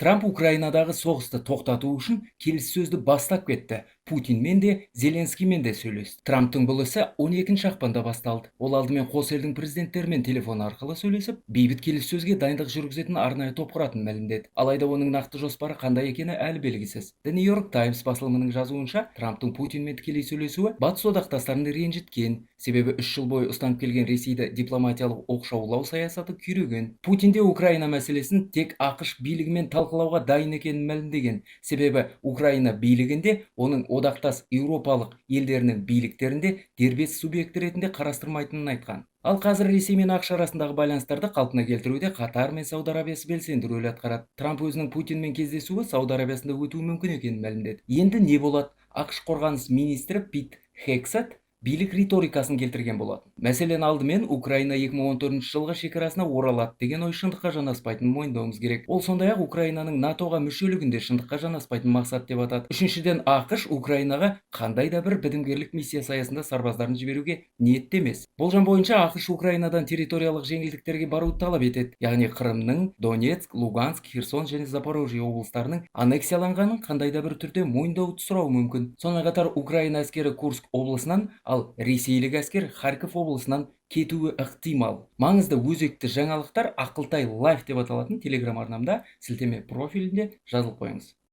Трамп Украинадағы соғысты тоқтату үшін келіссөзді бастап кетті. Путинмен де, Зеленскиймен де сөйлесті. Трамптың бұл ісі 12 ақпанда басталды. Ол алдымен қос елдің президенттерімен телефон арқылы сөйлесіп, бейбіт келіссөзге дайындық жүргізетін арнайы топ құратынын мәлімдеді. Алайда оның нақты жоспары қандай екені әлі белгісіз. The New York Times басылымының жазуынша, Трамптың Путинмен тікелей сөйлесуі батыс одақтастарын ренжіткен. Себебі 3 жыл бойы ұстанып келген Ресейді дипломатиялық оқшаулау саясаты күйреген. Путин де Украина мәселесін тек ақш билігімен талқылауға дайын екенін мәлімдеген. Себебі Украина билігінде оның одақтас еуропалық елдерінің биліктерінде дербес субъект ретінде қарастырмайтынын айтқан. Ал қазір Ресей мен ақш арасындағы байланыстарды қалпына келтіруде Қатар мен Сауд Арабиясы белсенді рөл атқарады. Трамп өзінің Путинмен кездесуі Сауд Арабиясында өтуі мүмкін екенін мәлімдеді. Енді не болады? ақш қорғаныс министрі Пит Хексет билік риторикасын келтірген болатын. Мәселен, алдымен Украина 2014 жылғы шекарасына оралады деген ой шындыққа жанаспайтынын мойындауымыз керек. Ол сондай-ақ Украинаның НАТОға мүшелігінде шындыққа жанаспайтын мақсат деп атады. Үшіншіден, ақш Украинаға қандай да бір бітімгерлік миссия аясында сарбаздарын жіберуге ниетті емес. Болжам бойынша ақш Украинадан территориялық жеңілдіктерге баруды талап етеді. Яғни Қырымның Донецк, Луганск, Херсон және Запорожье облыстарының аннексияланғанын қандай да бір түрде мойындауды сұрауы мүмкін. Сонымен қатар Украина әскері Курск облысынан, ал ресейлік әскер Харьков облысынан кетуі ықтимал. Маңызды өзекті жаңалықтар Ақылтай лайф деп аталатын телеграм арнамда сілтеме профилінде жазылып қойыңыз.